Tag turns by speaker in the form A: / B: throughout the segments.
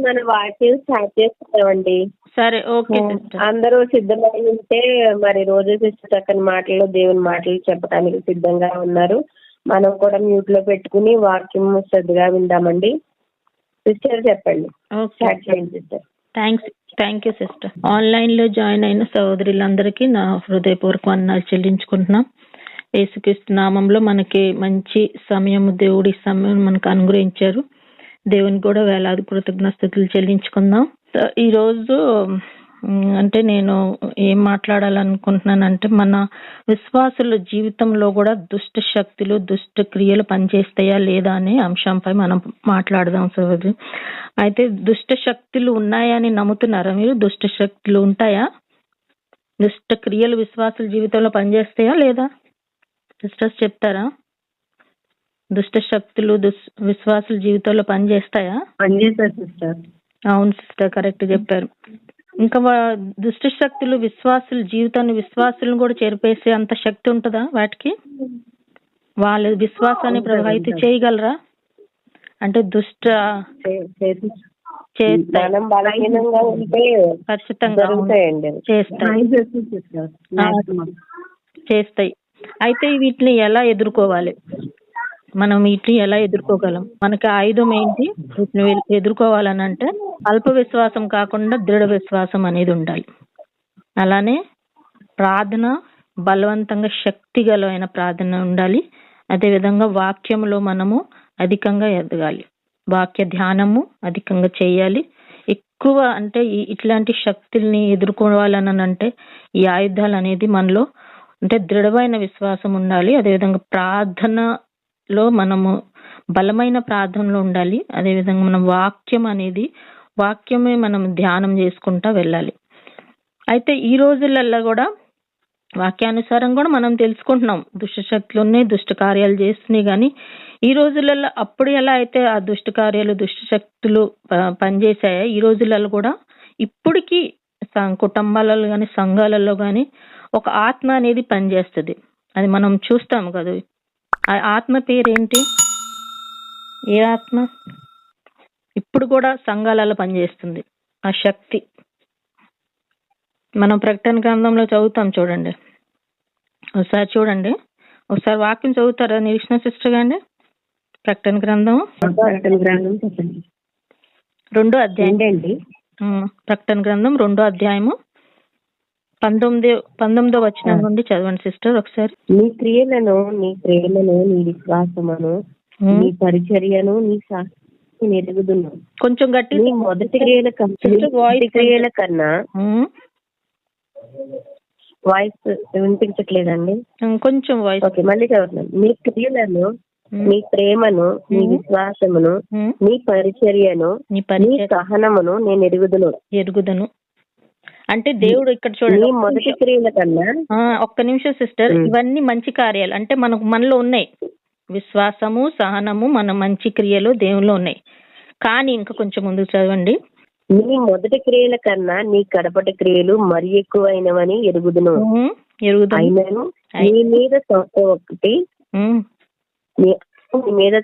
A: మన వాక్యం స్టార్ట్ చేస్తున్నామండి.
B: సరే, ఓకే సిస్టర్.
A: అందరూ సిద్ధమై ఉంటే మరి రోజు సిస్టర్ చక్కని మాటలు, దేవుని మాటలు చెప్పడానికి సిద్ధంగా ఉన్నారు. మనం కూడా మ్యూట్ లో పెట్టుకుని వాక్యం శ్రద్ధగా విందామండి. సిస్టర్ చెప్పండి, స్టార్ట్ చేయండి sister.
B: Thank you sister. Online లో జాయిన్ అయిన సహోదరులందరికీ నా హృదయపూర్వక వందనాలు చెల్లించుకుంటున్నాం. యేసుక్రీస్తు నామంలో మనకి మంచి సమయం, దేవుడి సమయం మనకు అనుగ్రహించారు. దేవుని కూడా వేలాది కృతజ్ఞతలు చెల్లించుకుందాం. ఈరోజు అంటే నేను ఏం మాట్లాడాలనుకుంటున్నానంటే, మన విశ్వాసుల జీవితంలో కూడా దుష్ట శక్తులు, దుష్ట క్రియలు పనిచేస్తాయా లేదా అనే అంశంపై మనం మాట్లాడదాం సోదరు. అయితే దుష్ట శక్తులు ఉన్నాయని నమ్ముతున్నారా మీరు? దుష్ట శక్తులు ఉంటాయా? దుష్ట క్రియలు విశ్వాసుల జీవితంలో పనిచేస్తాయా లేదా? సిస్టర్స్ చెప్తారా? దుష్ట శక్తులు విశ్వాసుల జీవితంలో పనిచేస్తాయా?
A: పనిచేస్తారు సిస్టర్.
B: అవును సిస్టర్, కరెక్ట్ చెప్పారు. ఇంకా దుష్ట శక్తులు విశ్వాసుల జీవితాన్ని, విశ్వాసులను కూడా చెరిపేసే అంత శక్తి ఉంటుందా వాటికి? వాళ్ళ విశ్వాసాన్ని ప్రభావితం చేయగలరా? అంటే దుష్ట ఖచ్చితంగా చేస్తాయి. అయితే వీటిని ఎలా ఎదుర్కోవాలి? మనం వీటిని ఎలా ఎదుర్కోగలం? మనకి ఆయుధం ఏంటి? వీటిని ఎదుర్కోవాలని అంటే అల్ప విశ్వాసం కాకుండా దృఢ విశ్వాసం అనేది ఉండాలి. అలానే ప్రార్థన, బలవంతంగా శక్తిగలమైన ప్రార్థన ఉండాలి. అదేవిధంగా వాక్యంలో మనము అధికంగా ఎదగాలి. వాక్య ధ్యానము అధికంగా చేయాలి. ఎక్కువ అంటే ఇట్లాంటి శక్తుల్ని ఎదుర్కోవాలని అంటే ఈ ఆయుధాలు అనేది మనలో అంటే దృఢమైన విశ్వాసం ఉండాలి. అదేవిధంగా ప్రార్థనలో మనము బలమైన ప్రార్థనలో ఉండాలి. అదేవిధంగా మనం వాక్యమే మనం ధ్యానం చేసుకుంటా వెళ్ళాలి. అయితే ఈ రోజులలో కూడా వాక్యానుసారం కూడా మనం తెలుసుకుంటున్నాం, దుష్ట శక్తులు ఉన్నాయి, దుష్ట కార్యాలు చేస్తున్నాయి. కానీ ఈ రోజులలో అప్పుడు ఎలా అయితే ఆ దుష్ట కార్యాలు, దుష్ట శక్తులు పనిచేసాయో, ఈ రోజులలో కూడా ఇప్పటికీ కుటుంబాలలో కానీ సంఘాలలో కానీ ఒక ఆత్మ అనేది పనిచేస్తుంది. అది మనం చూస్తాం కదా. ఆ ఆత్మ పేరేంటి? ఏ ఆత్మ? ఇప్పుడు కూడా సంఘాలలో పనిచేస్తుంది ఆ శక్తి. మనం ప్రకటన గ్రంథంలో చదువుతాం చూడండి. ఒకసారి వాక్యం చదువుతారా నిరీక్షణ సిస్టర్ గాండి? ప్రకటన గ్రంథం 2వ అధ్యాయం. ప్రకటన గ్రంథం 2వ అధ్యాయము 19వ వచనం నుండి చదవండి సిస్టర్ ఒకసారి.
A: నీ క్రియలను, నీ విశ్వాసమును, నీ పరిచర్యను, నీ సాక్షిని ఎరుగుదును.
B: కొంచెం గట్టి.
A: నీ మొదటి క్రియల కన్నా వాయిస్ వినిపించట్లేదండి.
B: కొంచెం వాయిస్.
A: ఓకే, మళ్ళీ చదువుతున్నాను. నీ క్రియలను, నీ ప్రేమను, నీ విశ్వాసమును, నీ పరిచర్యను, నీ సహనమును నేను ఎరుగుదును.
B: అంటే దేవుడు ఇక్కడ చూడండి,
A: మొదటి క్రియల కన్నా.
B: ఒక్క నిమిషం సిస్టర్. ఇవన్నీ మంచి కార్యాలు అంటే మనలో ఉన్నాయి. విశ్వాసము, సహనము, మన మంచి క్రియలు దేవుల్లో ఉన్నాయి. కానీ ఇంకా కొంచెం ముందుకు చదవండి.
A: నీ మొదటి క్రియల కన్నా నీ కడపటి క్రియలు మరి ఎక్కువైనవని ఎరుగుదును. అయినను నీ మీద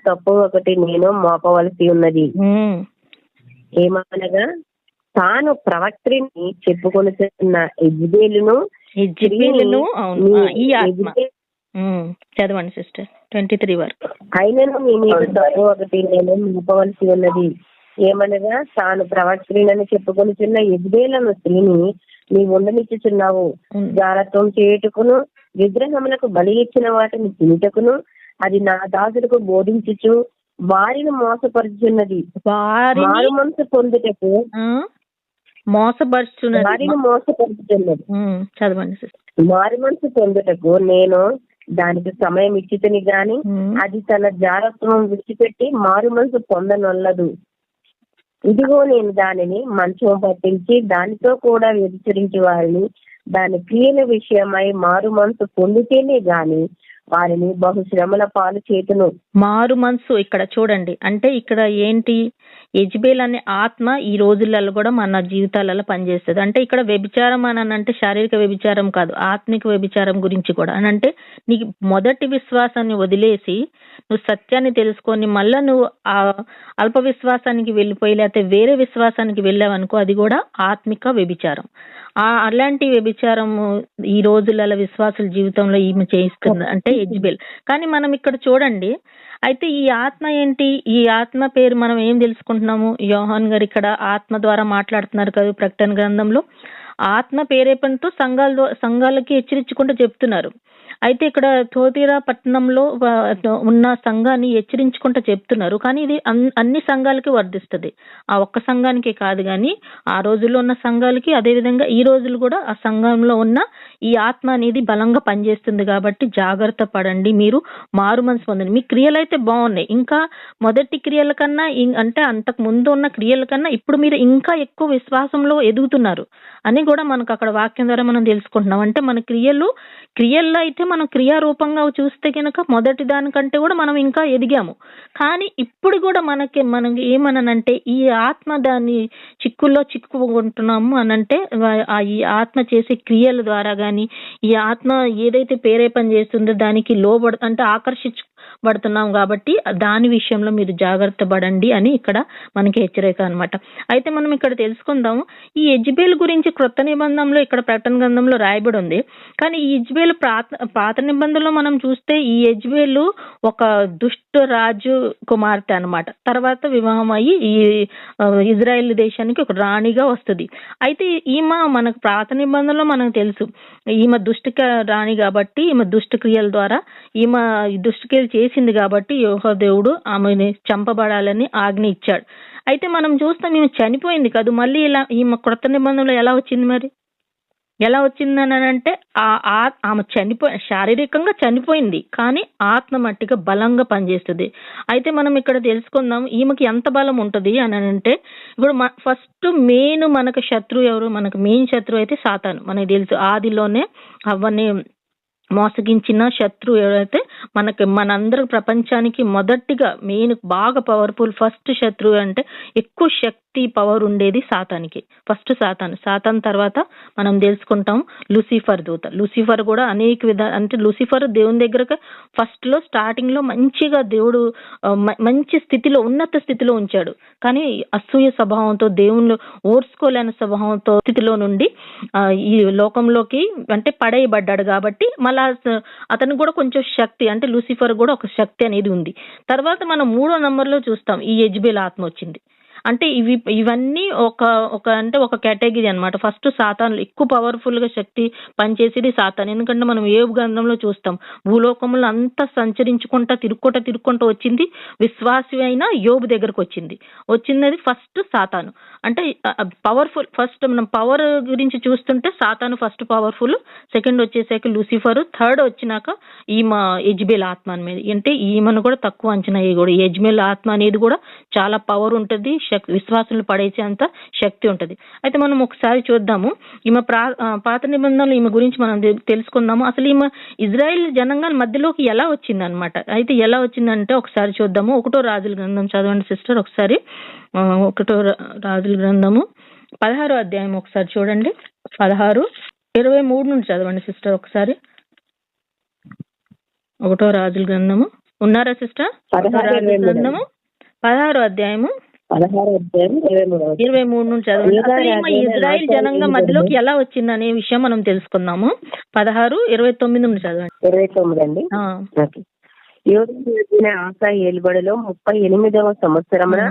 A: తప్పు ఒకటి నేను మోపవలసి ఉన్నది. ఏమనగా తాను ప్రవక్త్రిని చెప్పుకొనుచున్న యెజబెలును
B: చదవండి సిస్టర్ 23 వరకు.
A: అయినను నీ మీద తప్పు ఒకటి నేను మోపవలసి ఉన్నది. ఏమనగా తాను ప్రవక్త్రినని చెప్పుకొనుచున్న యెజబెలు స్త్రీని నీ ఉండనిచ్చుచున్నావు. జారత్వం చేయుటకును, విగ్రహములకు బలి ఇచ్చిన వాటిని తినుటకును అది నా దాసులకు బోధించుచు వారిని మోసపరుచున్నది. మారు మనసు పొందుటకు వారిని మోసపరుచుతున్నది. మారు మనసు పొందుటకు నేను దానికి సమయం ఇచ్చితిని గాని అది తన జారత్వం విడిచిపెట్టి మారు మనసు పొందనొల్లదు. ఇదిగో నేను దానిని మంచం పట్టించి దానితో కూడా వ్యభిచరించి వారిని దాని క్రియల విషయమై మారు మనసు పొందితేనే గాని వారిని బహుశ్రమల పాలు చేతును.
B: మారు మనసు ఇక్కడ చూడండి. అంటే ఇక్కడ ఏంటి? యెజబెల్ అనే ఆత్మ ఈ రోజులలో కూడా మన జీవితాలలో పనిచేస్తుంది. అంటే ఇక్కడ వ్యభిచారం అని అంటే శారీరక వ్యభిచారం కాదు, ఆత్మిక వ్యభిచారం గురించి కూడా. అని అంటే నీకు మొదటి విశ్వాసాన్ని వదిలేసి నువ్వు సత్యాన్ని తెలుసుకొని మళ్ళా నువ్వు ఆ అల్ప విశ్వాసానికి వెళ్ళిపోయి లేకపోతే వేరే విశ్వాసానికి వెళ్ళావనుకో, అది కూడా ఆత్మిక వ్యభిచారం. అలాంటి వ్యభిచారము ఈ రోజులలో విశ్వాసుల జీవితంలో ఈమె చేయిస్తుంది, అంటే యెజబెల్. కానీ మనం ఇక్కడ చూడండి, అయితే ఈ ఆత్మ ఏంటి? ఈ ఆత్మ పేరు మనం ఏం తెలుసుకుంటున్నాము? యోహాన్ గారు ఇక్కడ ఆత్మ ద్వారా మాట్లాడుతున్నారు కదా ప్రకటన గ్రంథంలో. ఆత్మ పేరేపంతో సంఘాలకి హెచ్చరించుకుంటూ చెప్తున్నారు. అయితే ఇక్కడ థోతీరా పట్టణంలో ఉన్న సంఘాన్ని హెచ్చరించుకుంటూ చెప్తున్నారు. కానీ ఇది అన్ని సంఘాలకి వర్తిస్తుంది, ఆ ఒక్క సంఘానికి కాదు. కానీ ఆ రోజుల్లో ఉన్న సంఘాలకి, అదే విధంగా ఈ రోజులు కూడా ఆ సంఘంలో ఉన్న ఈ ఆత్మ అనేది బలంగా పనిచేస్తుంది. కాబట్టి జాగ్రత్త పడండి, మీరు మారు మనసు పొందండి. మీ క్రియలు అయితే బాగున్నాయి, ఇంకా మొదటి క్రియల కన్నా అంటే అంతకు ముందు ఉన్న క్రియల కన్నా ఇప్పుడు మీరు ఇంకా ఎక్కువ విశ్వాసంలో ఎదుగుతున్నారు అని కూడా మనకు అక్కడ వాక్యం ద్వారా మనం తెలుసుకుంటున్నాం. అంటే మన క్రియల్లో అయితే మనం క్రియారూపంగా చూస్తే కనుక మొదటి దానికంటే కూడా మనం ఇంకా ఎదిగాము. కానీ ఇప్పుడు కూడా మనం ఏమనంటే ఈ ఆత్మ దాన్ని చిక్కుల్లో చిక్కుకుంటున్నాము అనంటే ఈ ఆత్మ చేసే క్రియల ద్వారా గాని, ఈ ఆత్మ ఏదైతే ప్రేరేపణ చేస్తుందో దానికి అంటే ఆకర్షించబడుతున్నాం. కాబట్టి దాని విషయంలో మీరు జాగ్రత్త పడండి అని ఇక్కడ మనకి హెచ్చరిక అన్నమాట. అయితే మనం ఇక్కడ తెలుసుకుందాము, ఈ యెజబెల్ గురించి క్రొత్త నిబంధనలో ఇక్కడ ప్రకటన గ్రంథంలో రాయబడి ఉంది. కానీ ఈ యెజబెల్ పాత నిబంధనలో మనం చూస్తే ఈ యెజబెల్ ఒక దుష్ట రాజు కుమార్తె అన్నమాట. తర్వాత వివాహం అయ్యి ఈ ఇజ్రాయెల్ దేశానికి ఒక రాణిగా వస్తుంది. అయితే ఈమె మనకు పాత నిబంధనలో మనకు తెలుసు, ఈమె దుష్ట రాణి కాబట్టి, ఈమె దుష్ట క్రియల ద్వారా ఈమె దుష్ట క్రియలు చేసింది కాబట్టి యెహోవా దేవుడు ఆమెని చంపబడాలని ఆజ్ఞ ఇచ్చాడు. అయితే మనం చూస్తాం ఈమె చనిపోయింది కాదు, మళ్ళీ ఇలా ఈమె క్రొత్త నిబంధనలో ఎలా వచ్చింది? మరి ఎలా వచ్చిందని అంటే ఆమె శారీరకంగా చనిపోయింది, కానీ ఆత్మ మట్టిగా బలంగా పనిచేస్తుంది. అయితే మనం ఇక్కడ తెలుసుకుందాం ఈమెకి ఎంత బలం ఉంటుంది అని అంటే, ఇప్పుడు ఫస్ట్ మెయిన్ మనకు శత్రువు ఎవరు? మనకు మెయిన్ శత్రువు అయితే సాతాను. మనకు తెలుసు ఆదిలోనే అవన్నీ మోసగించిన శత్రువు ఎవరైతే మనందరూ ప్రపంచానికి మొదటిగా మెయిన్ బాగా పవర్ఫుల్ ఫస్ట్ శత్రువు అంటే ఎక్కువ శక్తి పవర్ ఉండేది సాతానికి. ఫస్ట్ సాతాన్ తర్వాత మనం తెలుసుకుంటాం లూసిఫర్ దూత. లూసిఫర్ కూడా అనేక అంటే లూసిఫర్ దేవుని దగ్గర ఫస్ట్ లో స్టార్టింగ్ లో మంచిగా దేవుడు మంచి స్థితిలో ఉన్నత స్థితిలో ఉంచాడు. కానీ అసూయ స్వభావంతో దేవుళ్ళు ఓర్చుకోలేని స్వభావంతో స్థితిలో నుండి ఈ లోకంలోకి అంటే పడేయబడ్డాడు. కాబట్టి మళ్ళా అతను కూడా కొంచెం శక్తి అంటే లూసిఫర్ కూడా ఒక శక్తి అనేది ఉంది. తర్వాత మనం 3వ నంబర్లో చూస్తాం ఈ యెజబెల్ ఆత్మ వచ్చింది. అంటే ఇవన్నీ ఒక కేటగిరీ అన్నమాట. ఫస్ట్ సాతాను ఎక్కువ పవర్ఫుల్ గా శక్తి పనిచేసేది సాతాను. ఎందుకంటే మనం యోబు గ్రంథంలో చూస్తాం భూలోకంలో అంతా సంచరించుకుంటా తిరుక్కుంటూ వచ్చింది విశ్వాసి అయిన యోబు దగ్గరకు వచ్చింది ఫస్ట్ సాతాను. అంటే పవర్ఫుల్ ఫస్ట్ మనం పవర్ గురించి చూస్తుంటే సాతాను ఫస్ట్ పవర్ఫుల్, సెకండ్ వచ్చేసరికి లూసిఫర్, థర్డ్ వచ్చినాక ఈమె యెజబెల్ ఆత్మ అనేది. అంటే ఈమెను కూడా తక్కువ అంచనా కూడా యెజబెల్ ఆత్మ అనేది కూడా చాలా పవర్ ఉంటుంది, విశ్వాసులు పడేసే అంత శక్తి ఉంటది. అయితే మనం ఒకసారి చూద్దాము ఈమె పాత నిబంధనలు ఈమె గురించి మనం తెలుసుకుందాము. అసలు ఈమె ఇజ్రాయెల్ జనాంగాల మధ్యలోకి ఎలా వచ్చింది అనమాట. అయితే ఎలా వచ్చిందంటే ఒకసారి చూద్దాము. 1వ రాజుల గ్రంథం చదవండి సిస్టర్ ఒకసారి. 1వ రాజుల గ్రంథము 16వ అధ్యాయం ఒకసారి చూడండి. 16:23 నుండి చదవండి సిస్టర్ ఒకసారి. 1వ రాజుల గ్రంథము ఉన్నారా సిస్టర్? 1వ రాజుల గ్రంథము 16వ అధ్యాయము 23 నుంచి చదవండి. అసలు ఇజ్రాయెల్ జనాంగం మధ్యలోకి ఎలా వచ్చింది అనే విషయం మనం తెలుసుకుందాము. 16:29 నుంచి చదవండి.
A: 29 అండి. యోధుడు ఆసా ఏలుబడిలో 38వ సంవత్సరమున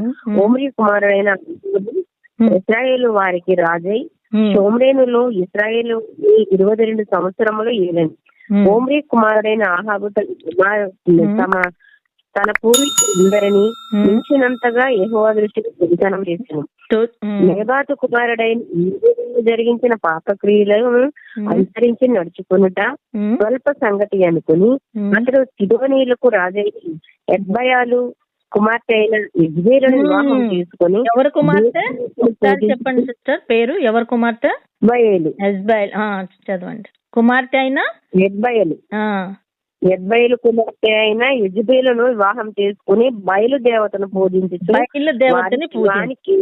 A: ఓమ్రీ కుమారుడైన ఇశ్రాయేలు వారికి రాజై షోమ్రేనులో ఇశ్రాయేలు 22 సంవత్సరములు ఏలండి. ఓమ్రీ కుమారుడైన ఆహాబు తన పూర్వీకులందరినీ మించినంతగా యెహోవా దృష్టికి ప్రతిదానం చేశాను. నెబాతు కుమారుడైన జరిగించిన పాపక్రియలను అనుసరించి నడుచుకునుట స్వల్ప సంగతి అనుకుని అతడు సిదోనీయులకు రాజై ఎత్బయాలు కుమార్తె అయిన యెజ్బెలును వివాహం చేసుకుని.
B: ఎవరు కుమార్తె చెప్పండి సిస్టర్ పేరు? ఎవరు కుమార్తె?
A: యెజ్బెలు.
B: చదవండి. కుమార్తె అయిన
A: యెజ్బెలు యెజ్బయలు కుమార్తె అయిన యెజబేలును వివాహం చేసుకుని బయలు దేవతను పూజించుచు
B: బయలు దేవతని
A: వానికి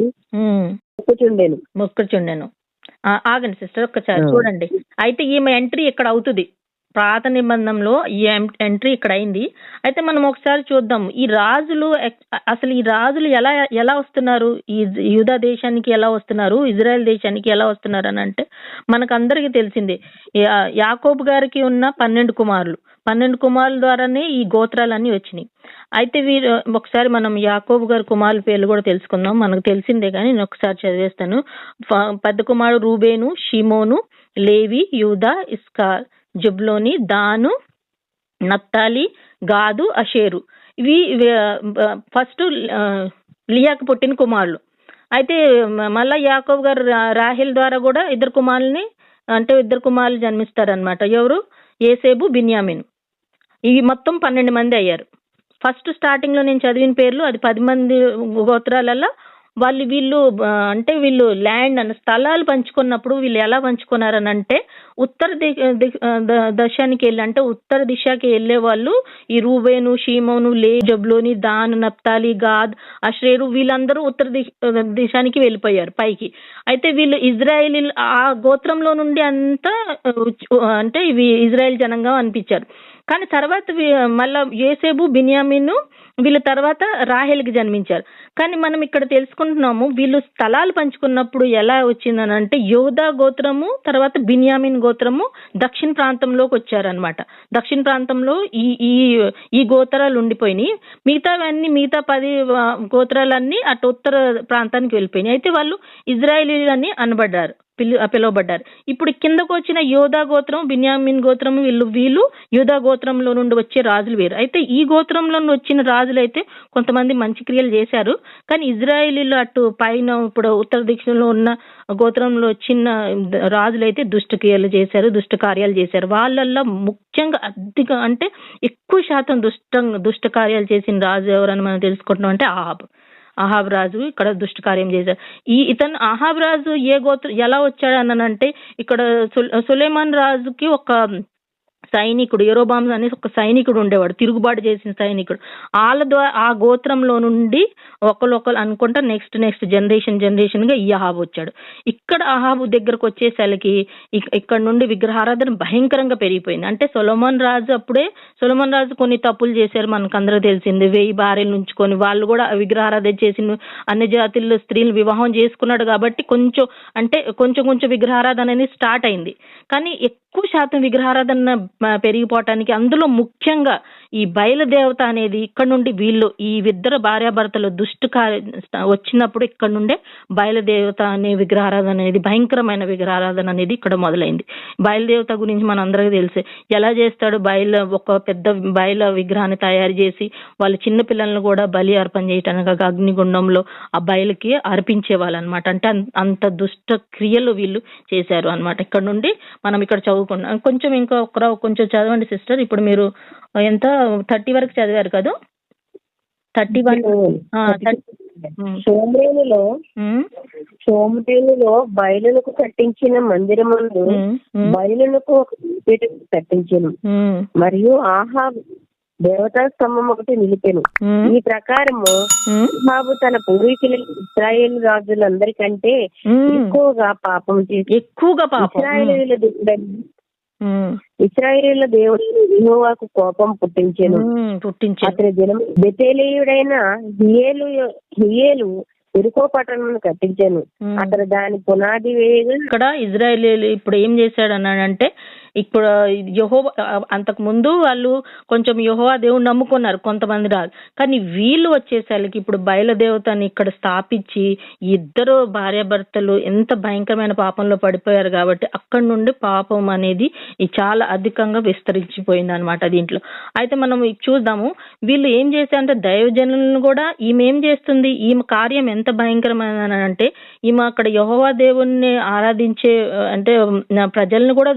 B: మొక్కుచుండెను. ఆగండి సిస్టర్ ఒక్కసారి చూడండి. అయితే ఈమె ఎంట్రీ ఇక్కడ అవుతుంది. పాత నిబంధనలో ఈ ఎంట్రీ ఇక్కడ అయింది. అయితే మనం ఒకసారి చూద్దాం ఈ రాజులు అసలు ఈ రాజులు ఎలా వస్తున్నారు, ఈ యూదా దేశానికి ఎలా వస్తున్నారు, ఇజ్రాయెల్ దేశానికి ఎలా వస్తున్నారు అని అంటే మనకు అందరికీ తెలిసిందే. యాకోబు గారికి ఉన్న 12 కుమారుల ద్వారానే ఈ గోత్రాలన్నీ వచ్చినాయి. అయితే వీరు ఒకసారి మనం యాకోబు గారి కుమారుల పేర్లు కూడా తెలుసుకుందాం. మనకు తెలిసిందే కానీ నేను ఒకసారి చదివేస్తాను. పెద్ద కుమారుడు రూబేను, షిమోను, లేవి, యూదా, ఇస్కార్, జబ్లోని, దాను, నప్తాలి, గాదు, అషేరు. ఇవి ఫస్ట్ లియాకు పుట్టిన కుమారులు. అయితే మళ్ళా యాకోబు గారు రాహేల్ ద్వారా కూడా ఇద్దరు కుమారులు జన్మిస్తారనమాట. ఎవరు? ఏసేబు, బిన్యామిన్. ఇవి మొత్తం 12 మంది అయ్యారు. ఫస్ట్ స్టార్టింగ్ లో నేను చదివిన పేర్లు అది 10 మంది గోత్రాలలో వీళ్ళు ల్యాండ్ అన్న స్థలాలు పంచుకున్నప్పుడు వీళ్ళు ఎలా పంచుకున్నారని అంటే ఉత్తర దశానికి వెళ్ళి అంటే ఉత్తర దిశకి వెళ్ళే వాళ్ళు ఈ రూబేను, షీమోను, లే, జబ్లోని, దాన్, నప్తాలి, గాద్, అషేరు వీళ్ళందరూ ఉత్తర దిశానికి వెళ్ళిపోయారు పైకి. అయితే వీళ్ళు ఇజ్రాయేల్ ఆ గోత్రంలో నుండి అంతా అంటే ఇవి ఇజ్రాయెల్ జనంగా అనిపించారు. కానీ తర్వాత మళ్ళా యేసేబు, బిన్యామిను వీళ్ళ తర్వాత రాహేల్కి జన్మించారు. కానీ మనం ఇక్కడ తెలుసుకుంటున్నాము వీళ్ళు స్థలాలు పంచుకున్నప్పుడు ఎలా వచ్చిందని అంటే యోధా గోత్రము తర్వాత బిన్యామిన్ గోత్రము దక్షిణ ప్రాంతంలోకి వచ్చారనమాట. దక్షిణ ప్రాంతంలో ఈ గోత్రాలు ఉండిపోయినాయి. మిగతా 10 గోత్రాలన్నీ అటు ఉత్తర ప్రాంతానికి వెళ్ళిపోయినాయి. అయితే వాళ్ళు ఇజ్రాయేలీలని పిలువబడ్డారు. ఇప్పుడు కిందకు వచ్చిన యోధా గోత్రం, బిన్యామిన్ గోత్రం వీళ్ళు యోధా గోత్రంలో నుండి వచ్చే రాజులు వేరు. అయితే ఈ గోత్రంలో వచ్చిన రాజులు అయితే కొంతమంది మంచి క్రియలు చేశారు. కానీ ఇజ్రాయేలీలు అటు పైన ఇప్పుడు ఉత్తర దిశలో ఉన్న గోత్రంలో చిన్న రాజులు అయితే దుష్ట క్రియలు చేశారు, దుష్ట కార్యాలు చేశారు. వాళ్ళల్లో ముఖ్యంగా అంటే ఎక్కువ శాతం దుష్ట కార్యాలు చేసిన రాజు ఎవరని మనం తెలుసుకుంటున్నాం అంటే అహాబ్ రాజు ఇక్కడ దుష్ట కార్యం చేశారు. ఇతను అహాబ్ రాజు ఎలా వచ్చాడు అనంటే ఇక్కడ సులేమాన్ రాజుకి ఒక సైనికుడు యెరోబాము అనే ఒక సైనికుడు ఉండేవాడు, తిరుగుబాటు చేసిన సైనికుడు. వాళ్ళ ద్వారా ఆ గోత్రంలో నుండి ఒకళ్ళు అనుకుంటా నెక్స్ట్ జనరేషన్ గా ఈ అహాబు వచ్చాడు. ఇక్కడ అహాబు దగ్గరకు వచ్చేసరికి ఇక్కడ నుండి విగ్రహారాధన భయంకరంగా పెరిగిపోయింది. అంటే సొలొమోన్ రాజు కొన్ని తప్పులు చేశారు, మనకు అందరూ తెలిసింది. 1000 భార్యలు ఉంచుకొని వాళ్ళు కూడా విగ్రహారాధన చేసిన అన్ని జాతుల్లో స్త్రీలు వివాహం చేసుకున్నాడు. కాబట్టి కొంచెం విగ్రహారాధన అనేది స్టార్ట్ అయింది. కానీ ఎక్కువ శాతం విగ్రహారాధన పెరిగిపోవటానికి అందులో ముఖ్యంగా ఈ బయలుదేవత అనేది ఇక్కడ నుండి వీళ్ళు ఈ ఇద్దరు భార్యాభర్తలు వచ్చినప్పుడు ఇక్కడ నుండే బయలుదేవత అనే విగ్రహారాధన అనేది భయంకరమైన విగ్రహారాధన అనేది ఇక్కడ మొదలైంది. బయలుదేవత గురించి మన అందరికీ తెలిసే ఎలా చేస్తాడు. ఒక పెద్ద బయలు విగ్రహాన్ని తయారు చేసి వాళ్ళ చిన్న పిల్లలను కూడా బలి అర్పణ చేయటానికి అగ్నిగుండంలో ఆ బయలుకి అర్పించే వాళ్ళు అనమాట. అంటే అంత దుష్ట క్రియలు వీళ్ళు చేశారు అనమాట. ఇక్కడ నుండి మనం ఇక్కడ చదువుకున్నాం. కొంచెం చదవండి సిస్టర్. ఇప్పుడు మీరు ఎంత 30 వరకు చదివారు కదా? 31
A: సోమరేలులో బయలులకు కట్టించిన మందిరములు బయలులకు ఒక పీఠం కట్టించెను. మరియు ఆహాబు దేవతా స్తంభం ఒకటి నిలిపెను. ఈ ప్రకారము ఆహాబు తన పూర్వీకుల ఇశ్రాయేలు రాజులందరికంటే ఎక్కువగా పాపం చేసి ఇశ్రాయేలీయుల దేవుడు యెహోవాకు కోపం పుట్టించెను. అతని దినం బెతేలీయుడైన హియేలు ఎరుకో పట్టణం కట్టించాను. అతను దాని పునాది వేయగా
B: ఇక్కడ ఇజ్రాయేలీయులు ఇప్పుడు ఏం చేశాడు అన్నాడంటే ఇప్పుడు యెహోవా అంతకు ముందు వాళ్ళు కొంచెం యెహోవా దేవుని నమ్ముకున్నారు కొంతమంది రాదు. కానీ వీళ్ళు వచ్చేసరికి ఇప్పుడు బయలుదేవతని ఇక్కడ స్థాపించి ఇద్దరు భార్యాభర్తలు ఎంత భయంకరమైన పాపంలో పడిపోయారు. కాబట్టి అక్కడి నుండి పాపం అనేది చాలా అధికంగా విస్తరించిపోయింది అనమాట దీంట్లో. అయితే మనం చూద్దాము వీళ్ళు ఏం చేశారంటే దైవజనులను కూడా ఈమె ఏం చేస్తుంది, ఈమె కార్యం ఎంత భయంకరమైన అంటే ఈమె అక్కడ యెహోవా దేవుణ్ణి ఆరాధించే అంటే ప్రజలను కూడా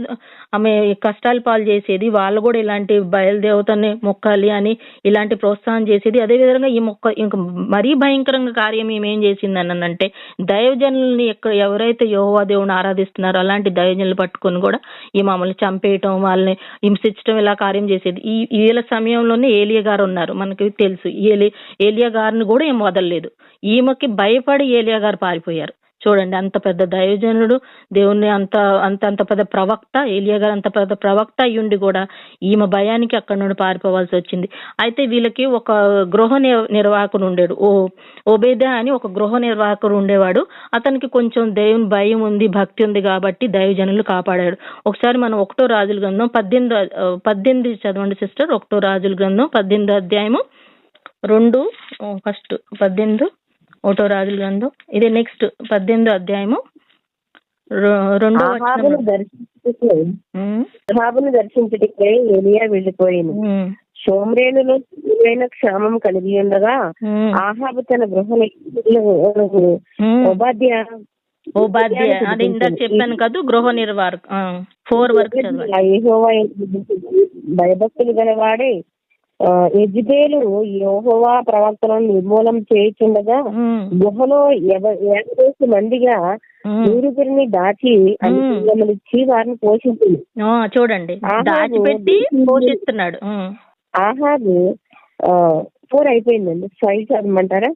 B: ఆమె ఆమె కష్టాలు పాలు చేసేది, వాళ్ళు కూడా ఇలాంటి బయలుదేవతని మొక్కాలి అని ఇలాంటి ప్రోత్సాహం చేసేది. అదేవిధంగా ఈ మొక్క ఇంకా మరీ భయంకరంగా కార్యం ఏం చేసింది అంటే దైవజనుల్ని ఎవరైతే యెహోవా దేవుని ఆరాధిస్తున్నారో అలాంటి దైవజనులు పట్టుకొని కూడా ఈ మమ్మల్ని చంపేయటం, వాళ్ళని హింసించడం ఇలా కార్యం చేసేది. ఈ వీళ్ళ సమయంలోనే ఏలియా గారు ఉన్నారు, మనకి తెలుసు. ఏలియా గారిని కూడా ఏం వదలలేదు. ఈమెకి భయపడి ఏలియా గారు పారిపోయారు. చూడండి, అంత పెద్ద దైవజనుడు, దేవుణ్ణి అంత అంత అంత పెద్ద ప్రవక్త, ఏలియా గారు అంత పెద్ద ప్రవక్త అయ్యుండి కూడా ఈమె భయానికి అక్కడ నుండి పారిపోవాల్సి వచ్చింది. అయితే వీళ్ళకి ఒక గృహ నిర్వాహకుడు ఉండేడు, ఓబేదా అని ఒక గృహ నిర్వాహకుడు ఉండేవాడు. అతనికి కొంచెం దేవుని భయం ఉంది, భక్తి ఉంది కాబట్టి దైవజనులు కాపాడాడు. ఒకసారి మనం 1 రాజుల గ్రంథం 18 చదవండి సిస్టర్. 1 రాజుల గ్రంథం 18 అధ్యాయము 2 ఫస్ట్ 18 1 రాజుల గ్రంథం, ఇది నెక్స్ట్ 18 అధ్యాయము 2వ
A: వచనం. దర్శించుటకై ఏలియా వెళ్ళిపోయింది. షోమ్రేనులో తీవ్రమైన క్షామం కలిగి ఉండగా ఆహాబు తన గృహ
B: ఓబాద్యా అది ఇందాక చెప్పాను కదా, గృహ నిర్వాహక 4 వరకు
A: యెహోవా భయభక్తులు గలవాడే యెజెబెలు యెహోవా ప్రవక్తలను నిర్మూలం చేయుచుండగా గుహలో 50 మందిగా 100 దాచి అన్నిచ్చి వారిని పోషించింది.
B: చూడండి, దాచిపెట్టి పోషిస్తున్నాడు.
A: ఆహాబు 4 అయిపోయిందండి, 5 చదవమంటారా?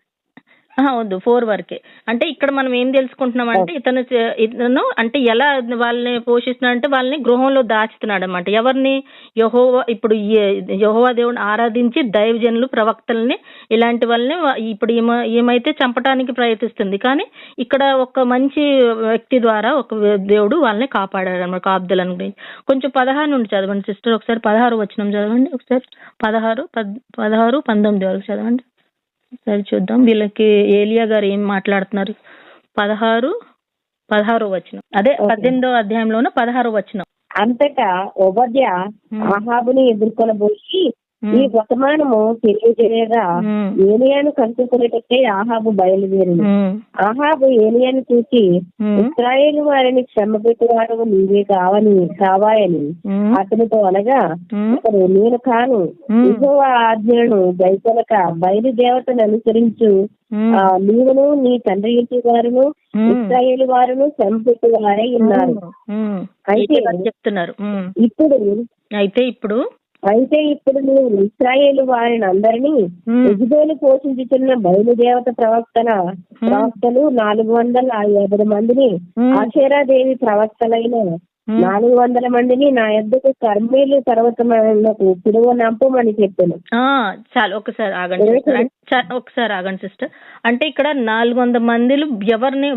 B: వద్దు, 4 వరకే. అంటే ఇక్కడ మనం ఏం తెలుసుకుంటున్నాం అంటే ఇతను అంటే ఎలా వాళ్ళని పోషిస్తున్నాడు అంటే వాళ్ళని గృహంలో దాచుతున్నాడు అనమాట. ఎవరిని? యెహోవా. ఇప్పుడు యెహోవా దేవుని ఆరాధించి దైవజనులు, ప్రవక్తల్ని, ఇలాంటి వాళ్ళని ఇప్పుడు ఏమైతే చంపడానికి ప్రయత్నిస్తుంది. కానీ ఇక్కడ ఒక మంచి వ్యక్తి ద్వారా ఒక దేవుడు వాళ్ళని కాపాడాడు అనమాట, కాపుదలను గురించి. కొంచెం 16 నుండి చదవండి సిస్టర్. ఒకసారి 16 వచనం చదవండి. ఒకసారి 16, 19 వరకు చదవండి. సరే చూద్దాం వీళ్ళకి ఏలియా గారు ఏం మాట్లాడుతున్నారు. 16 వచనం, అదే 18వ అధ్యాయంలోనే 16 వచనం.
A: అంతటా ఓబద్యా ఆహాబుని ఎదుర్కొనబోయి ఈ వర్తమానము తెలియజేయగా ఏలియాను కలుసుకునేటట్టే ఆహాబు బయలుదేరింది. ఆహాబు ఏలియాను చూసి ఇశ్రాయేలు వారిని శ్రమ పెట్టేవాడు నీవే కావాలని అతనితో అనగా అతను నేను కాను, యెహోవా ఆజ్ఞలను గైకొనక బయలుదేవతను అనుసరించు నీవును నీ తండ్రి ఇంటి వారును ఇశ్రాయేలు వారును శ్రమ పెట్టేవారై ఉన్నారు. అయితే ఇప్పుడు నీవు ఇశ్రాయేలు వారిని అందరినీ యెజెబెలు పోషించుతున్న బయలుదేవత ప్రవక్తలు 450 మందిని, ఆషేరాదేవి ప్రవక్తలైన 400 మందిని నా యొద్దకు కర్మేలు పర్వతములకు పిలువనంపమని చెప్పాను.
B: చాలు, ఒకసారి ఆగండి సిస్టర్. అంటే ఇక్కడ 400 మందిలు ఎవరిని?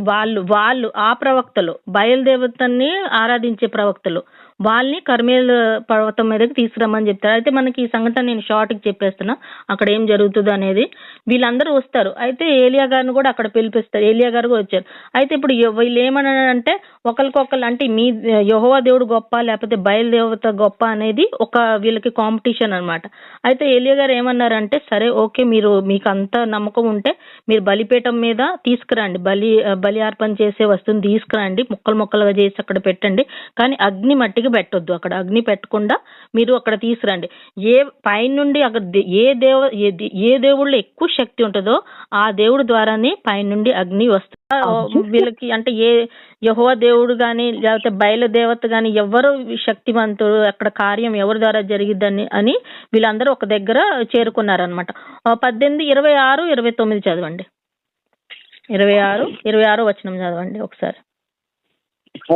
B: వాళ్ళు ఆ ప్రవక్తలు, బయలుదేవతని ఆరాధించే ప్రవక్తలు, వాళ్ళని కర్మేలు పర్వతం మీదకి తీసుకురమ్మని చెప్తారు. అయితే మనకి ఈ సంఘటన నేను షార్ట్కి చెప్పేస్తున్నా, అక్కడ ఏం జరుగుతుంది అనేది. వీళ్ళందరూ వస్తారు. అయితే ఏలియా గారిని కూడా అక్కడ పిలిపిస్తారు. ఏలియా గారు కూడా వచ్చారు. అయితే ఇప్పుడు వీళ్ళు ఏమన్నారంటే ఒకరికొకరు, అంటే మీ యెహోవా దేవుడు గొప్ప లేకపోతే బయలుదేవత గొప్ప అనేది ఒక వీళ్ళకి కాంపిటీషన్ అనమాట. అయితే ఏలియా గారు ఏమన్నారంటే సరే ఓకే, మీకు అంత నమ్మకం ఉంటే మీరు బలిపీఠం మీద తీసుకురండి, బలి అర్పణ చేసే వస్తువుని తీసుకురండి, ముక్కలుగా చేసి అక్కడ పెట్టండి. కానీ అగ్ని మట్టికి పెట్టొద్దు, అక్కడ అగ్ని పెట్టకుండా మీరు అక్కడ తీసుకురండి. పైనుండి అక్కడ ఏ దేవుళ్ళు ఎక్కువ శక్తి ఉంటుందో ఆ దేవుడి ద్వారానే పైనుండి అగ్ని వస్తుంది. వీళ్ళకి అంటే ఏ యెహోవా దేవుడు గాని లేకపోతే బయలుదేవత గాని ఎవరు శక్తివంతుడు, అక్కడ కార్యం ఎవరి ద్వారా జరిగిద్దని అని వీళ్ళందరూ ఒక దగ్గర చేరుకున్నారనమాట. 18, 26, 29 చదవండి. 26 వచనం చదవండి ఒకసారి.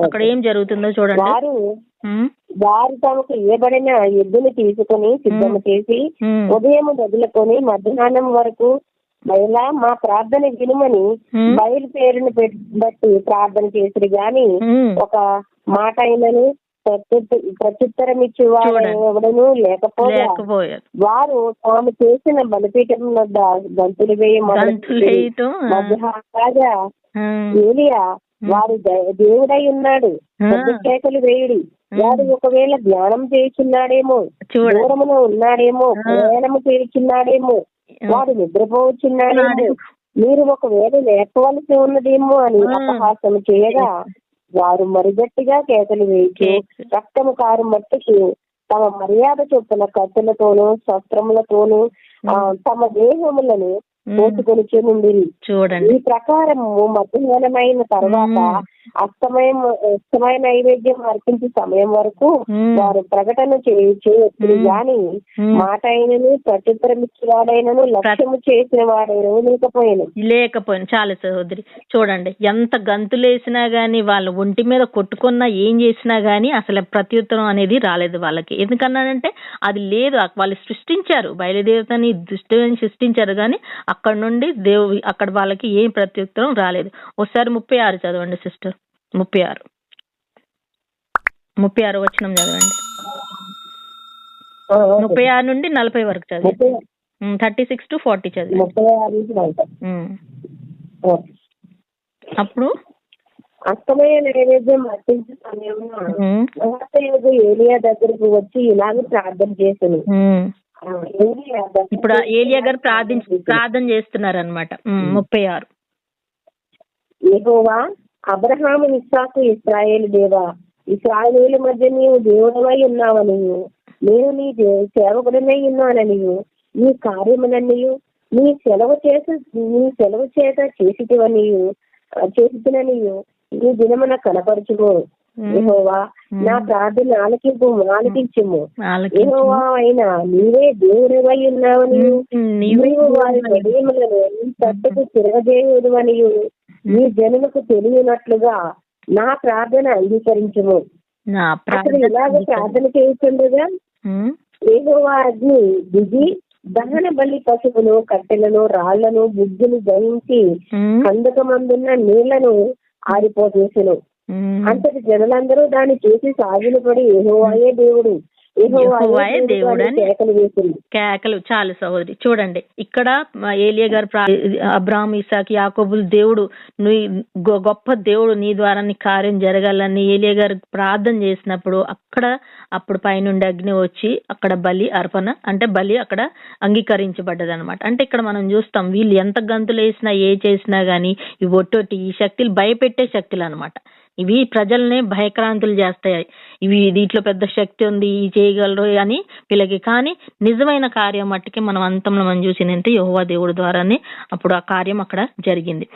B: అక్కడ ఏం జరుగుతుందో చూడండి.
A: వారు తమకు ఇవ్వబడిన ఎద్దుని తీసుకుని సిద్ధము చేసి ఉదయం మొదలుకొని మధ్యాహ్నం వరకు బయలా మా ప్రార్థన వినుమని బయలు పేరును బట్టి ప్రార్థన చేసిరు గాని ఒక మాట అయినను ప్రత్యుత్తరం ఇచ్చేవాడు లేకపోయారు. వారు తాము చేసిన బలిపీఠం వద్ద గంతులు వేయ మధ్యగా ఏలియా వారు దేవుడై ఉన్నాడు, కేకలు వేయుడి, వాడు ఒకవేళ ధ్యానం చేయుచున్నాడేమో, దూరములో ఉన్నాడేమో, ప్రయాణము చేయుచున్నాడేమో, వాడు నిద్రపోవచ్చున్నాడేమో, మీరు ఒకవేళ లేపవలసి ఉన్నదేమో అని అపహాసం చేయగా వారు మరిగట్టిగా కేకలు వేయచ్చు, రక్తము కారు మట్టుకు తమ మర్యాద చొప్పున కత్తులతోనూ శస్త్రములతోనూ తమ దేహములను పోసుకొని చెందిరి.
B: చూడండి, ఈ
A: ప్రకారము మధ్యాహ్నమైన తర్వాత అస్తమైన నైవేద్యం అర్పించే సమయం వరకు వారు ప్రకటన చేయొచ్చు గాని మాట అయినను ప్రత్యుత్తరం ఇచ్చేవాడైనను లక్ష్యము చేసిన వాడైనను లేకపోయాను.
B: చాలా సహోదరి, చూడండి ఎంత గంతులేసినా గానీ వాళ్ళ ఒంటి మీద కొట్టుకున్నా ఏం చేసినా గానీ అసలు ప్రత్యుత్తరం అనేది రాలేదు వాళ్ళకి. ఎందుకన్నానంటే అది లేదు, వాళ్ళు సృష్టించారు, బయలుదేవతని దుష్టుని సృష్టించారు కానీ అక్కడ నుండి అక్కడ వాళ్ళకి ఏం ప్రత్యుత్తరం రాలేదు. ఒకసారి 36 చదవండి సిస్టర్. 36 వచనం చదవండి. 36 నుండి 40 వరకు చదివి 36 to 40 చదివి. అప్పుడు
A: అస్తమయ నైవేద్యం అర్పించే సమయంలో ఏలియా దగ్గరకు వచ్చి ఇలాగ ప్రార్థన చేశాను.
B: ఇప్పుడు ఏలియా గారు ప్రార్థన చేస్తున్నారు అనమాట. 36
A: యెహోవా అబ్రహాము, ఇస్సాకు, ఇశ్రాయేలు దేవా, ఇశ్రాయేలు మధ్య నీవు దేవుడవై ఉన్నావని, నేను నీ సేవకుడనై ఉన్నానని, నీ కార్యములన్నీయు నీ సెలవు చేత చేసిననియు ఈ దినమున కనపరచుము. యెహోవా నా ప్రార్థన ఆలకించుము. యెహోవా అయినా నీవే దేవుడివై ఉన్నావని, నీవు వారి హృదయములను నీ తట్టుకు తిరగజేయుడు అని నీ జనులకు తెలియనట్లుగా నా ప్రార్థన అంగీకరించుము. అసలు ఇలాగ ప్రార్థన చేస్తుండగా యెహోవా అగ్ని దిగి దహన బలి పశువులు, కట్టెలను, రాళ్లను, బుగ్గులు దహించి కందకమందున్న నీళ్లను ఆరిపోచేసెను. అంతటి జనులందరూ దాన్ని చూసి సాగిలపడి యెహోవాయే దేవుడు, యెహోవాయే దేవుడు అని
B: కేకలు. చాలు సహోదరి, చూడండి ఇక్కడ ఏలియా గారు అబ్రాహాము, ఇస్సాకు, యాకోబులు దేవుడు, గొప్ప దేవుడు, నీ ద్వారా నీ కార్యం జరగాలని ఏలియా గారు ప్రార్థన చేసినప్పుడు అప్పుడు పైనుండి అగ్ని వచ్చి అక్కడ బలి అర్పణ అంటే బలి అక్కడ అంగీకరించబడ్డది అనమాట. అంటే ఇక్కడ మనం చూస్తాం వీళ్ళు ఎంత గంతులు వేసినా ఏ చేసినా గానీ ఈ ఒట్టొట్టి ఈ శక్తులు భయపెట్టే శక్తులు అనమాట. ఇవి ప్రజల్ని భయక్రాంతులు చేస్తాయి. ఇవి దీంట్లో పెద్ద శక్తి ఉంది, ఈ చేయగలరు అని వీళ్ళకి. కానీ నిజమైన కార్యం మట్టుకి మనం అంతంలో మనం చూసినంత యెహోవా దేవుడి ద్వారానే అప్పుడు ఆ కార్యం అక్కడ జరిగింది.